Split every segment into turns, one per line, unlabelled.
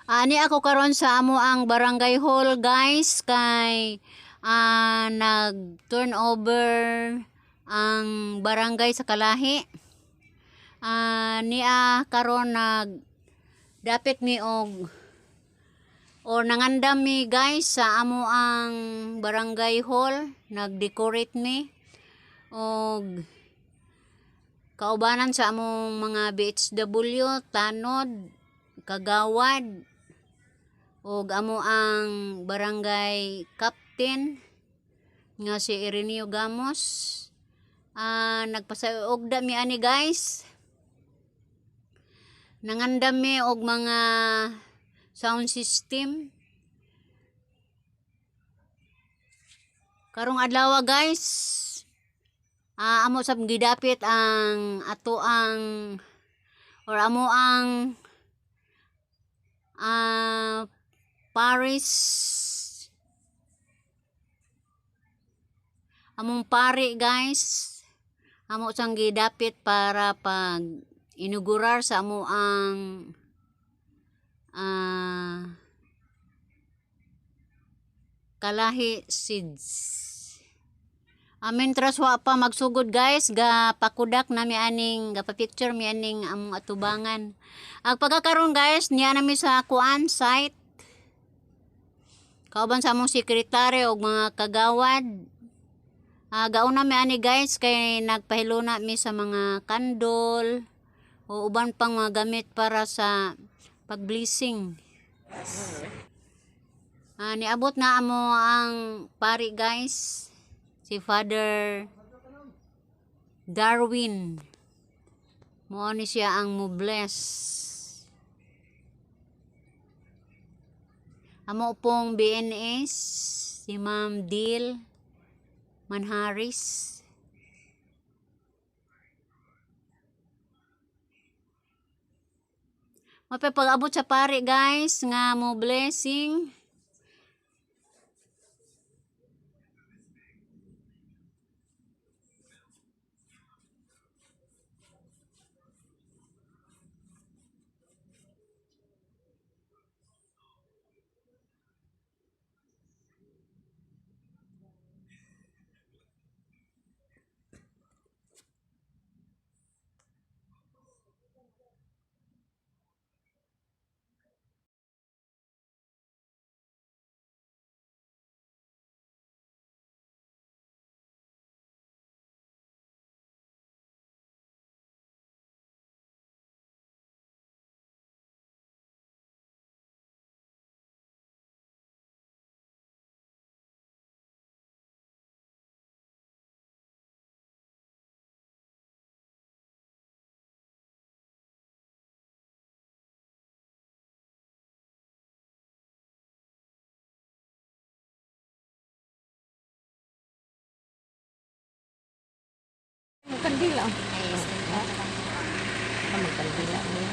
Ani ako karon sa amo ang barangay hall guys kay nag turnover ang barangay sa Kalahi. Niya karon nag dapit mi o nangandam mi guys sa amo ang barangay hall, nag-decorate mi og kaubanan sa among mga BHW, tanod, kagawad og amo ang barangay captain nga si Ireneo Gamos. Nagpasaogda mi ani guys, nangandam mi og mga sound system karong adlaw guys. Amo sab gidapit ang ato ang or amo ang Paris, among pari guys, amo sang gidapit para pag inugurar sa amo ang Kalahi Seeds. Mentras wa pa magsugod guys, ga pakudak na mi aning ga pa picture mi aning among atubangan. Ang pagkakaroon guys niya nami sa kuan site. Kauban sa among sekretary og mga kagawad. Gauna mi ani guys kay nagpahiluna mi sa mga kandol o uban pang mga gamit para sa pag-blessing. Niabot na amo ang pari guys, si Father Darwin. Mo ni siya ang mo bless. Amo pong BNS si Ma'am Dil Manharis. Mapapag-abot sa pari guys nga mo blessing.
Kandila. Magkandila niya.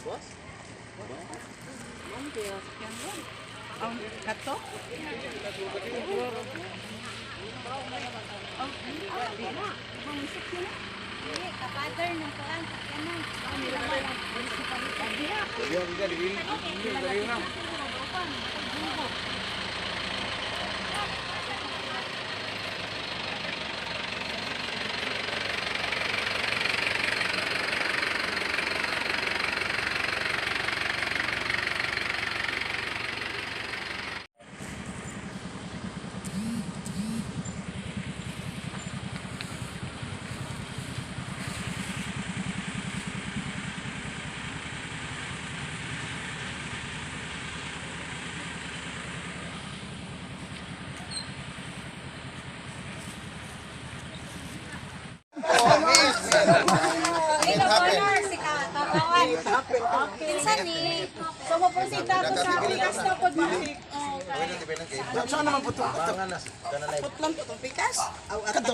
Boss?
Ang kato?
Kapader ng kuan kanan.
Pinsan ni. So mo proceed na to sa pikas na pod ba?
Saan naman po ito?
Putlan to tong pikas. Aw ato.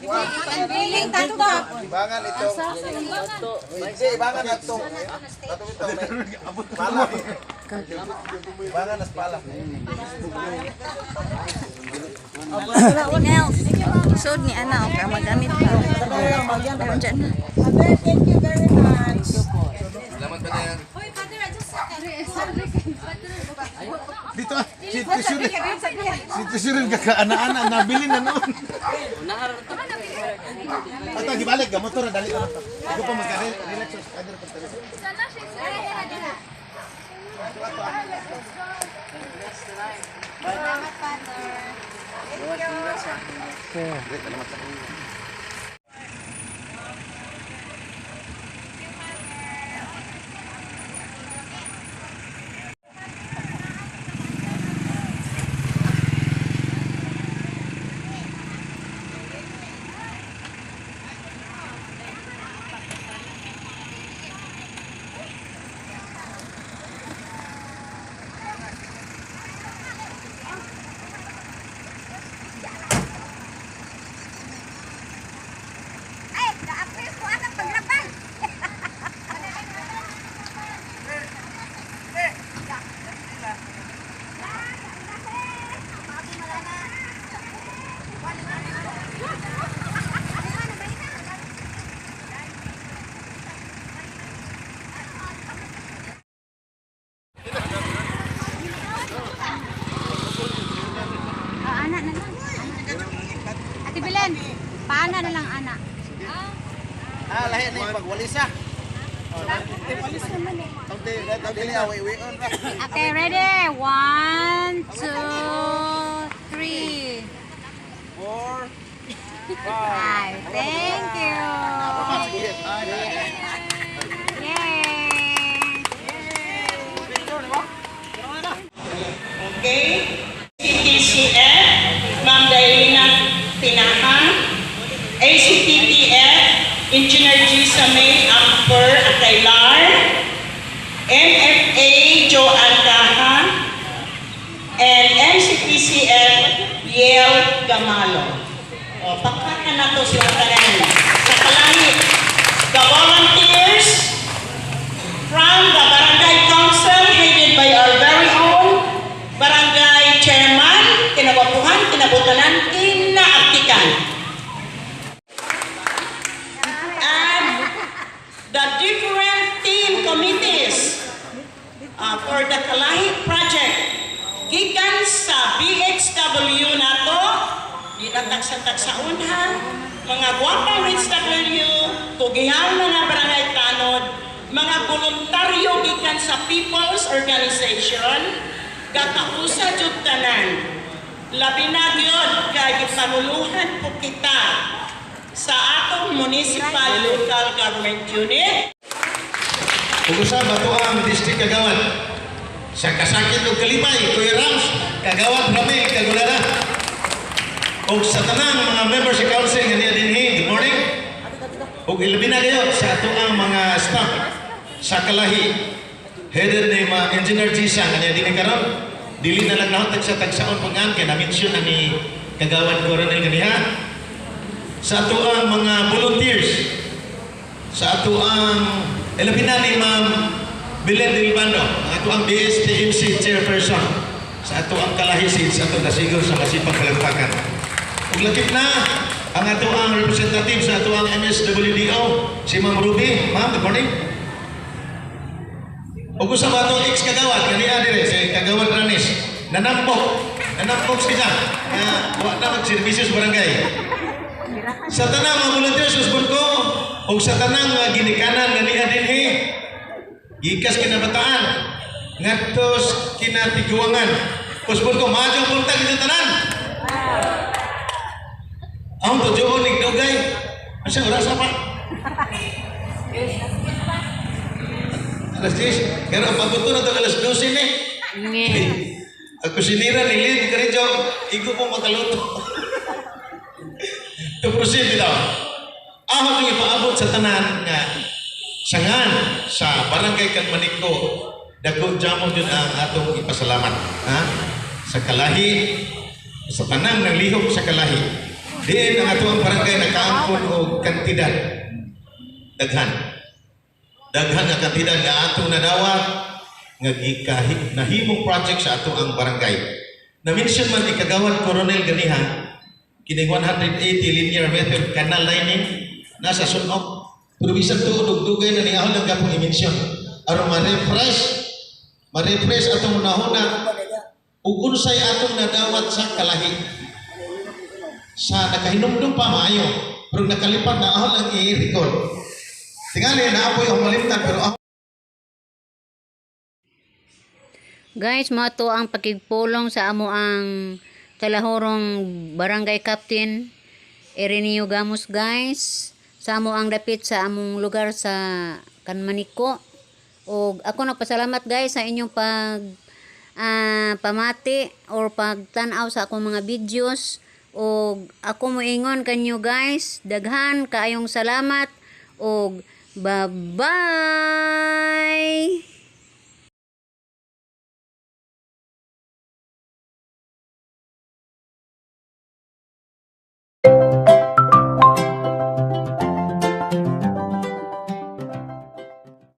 Ang biling tato ba?
Ibangan ito. Hindi, ibangan ito. Pala. Ibangan nas pala.
Nels. Sud ni ana ka magamit ka. Meron dyan na. Thank you very much.
Salamat ba na yan? Dito ah, sitisurin ka ana-ana, nabili na noon. Ito, gibalik ka, motor, dali ka na ito. Ikaw pa magka-relax.
Salamat, Father. Ay, na-approve ko ang paglabay. Anak na lang. Ate Belen, paana na lang anak.
Lahi na yung pagwalisa. Dili, away-wayon.
Okay, ready? 1, 2, 3.
4,
5. Thank you. Yay!
Okay? CTCF, Ma'am Dailina Tinahan. ACTTF, Engineer Gisa May Amper Akailar. MFA, Joanne Dahan. And MCPCF, Yale Gamalo. O, pakaka na to sila tanan. Sa kalangit, the volunteers from the Barangay Council headed by our very own Barangay Chairman, Kinawapuhan, Kinabutanan, Inaaktikan. And the different team committees for the Kalahi Project. Gikan sa BHW na to, ginatagsa-tagsaunhan, mga gwapang HW, tugihan mga barangay tanod, mga voluntaryo gikan sa People's Organization, kakausa jud tanan. Labi na gyud kay ipamuluhan po kita sa atong municipal local government unit.
Ugusa bato ang district kagawad. Sa kasakit o kalibay, Kuya Rams, kagawad kami, kagulala. O sa tanang mga members sa council, ganyan din good morning. O ilabi na kayo sa ato ang mga staff sa Kalahi. Headed ni Engineer Gisa, ganyan din karon. Dili na lang nahotag sa tagsaon pangan, kaya na-mention na ni kagawad Coronel ganiha. Sa ato ang mga volunteers, sa ato ang ilabi na ni Ma'am Belen Dilbando, ang ato ang BSTMC chairperson, sa ato ang Kalahi sa ato nasigol sa masipag kalagpakan. Uglakip na ang ato ang representative sa ato ang MSWDO, si Ma'am Ruby. Ma'am, good morning. Ug sa ato ex-kagawad, kaniya dire, si Kagawad Ranis, nanampok siya, wa na mag-services barangay. Sa tanang mga volunteers, usbon ko, o sa tanang ginikanan, kaniya dinhi, gikas kinabataan, ngatos kinatiguangan. Usbon ko, maadjong puntag sa tanan. Ang tujuan ni Dugay, asa oras pa? Alas 10, pero pabuto na ito alas 12 ni. Ako sinira ni Lynn, karinjo, igo po makaluto. To proceed daw. Ahon yung ipaabot sa tanan nga Sangan sa barangay Kanmaniko, dako jamo jud ang atong ipasalamat, ha? Sa kalahi, sa tanang ng lihok sa kalahi. Diin ang atong barangay nakaampon og kantidad daghan. Daghan nga kantidad nga atong nadawat nga nahimong project sa atong ang barangay. Na-mention man ni Kagawad Coronel ganiha kining 180 linear meter canal lining nasa sunog. Pero bisan to dugdugay na niahon lang gapong i-mention. Aron ma-refresh atong unahuna ug unsay atong nadawat sa kalahi. Sa nakahinumdum pa maayo, pero nakalipat na ahon lang i-record. Tingali naapoy ang malimtan pero ahon.
Guys, mo to ang pakigpulong sa amo ang kalahorong barangay captain Ireneo Gamos, guys. Sa amo ang dapit sa among lugar sa Kanmaniko. O ako nagpasalamat guys sa inyong pamati or pagtanaw sa akong mga videos. O ako moingon kanyo guys, daghan kaayong salamat o bye-bye.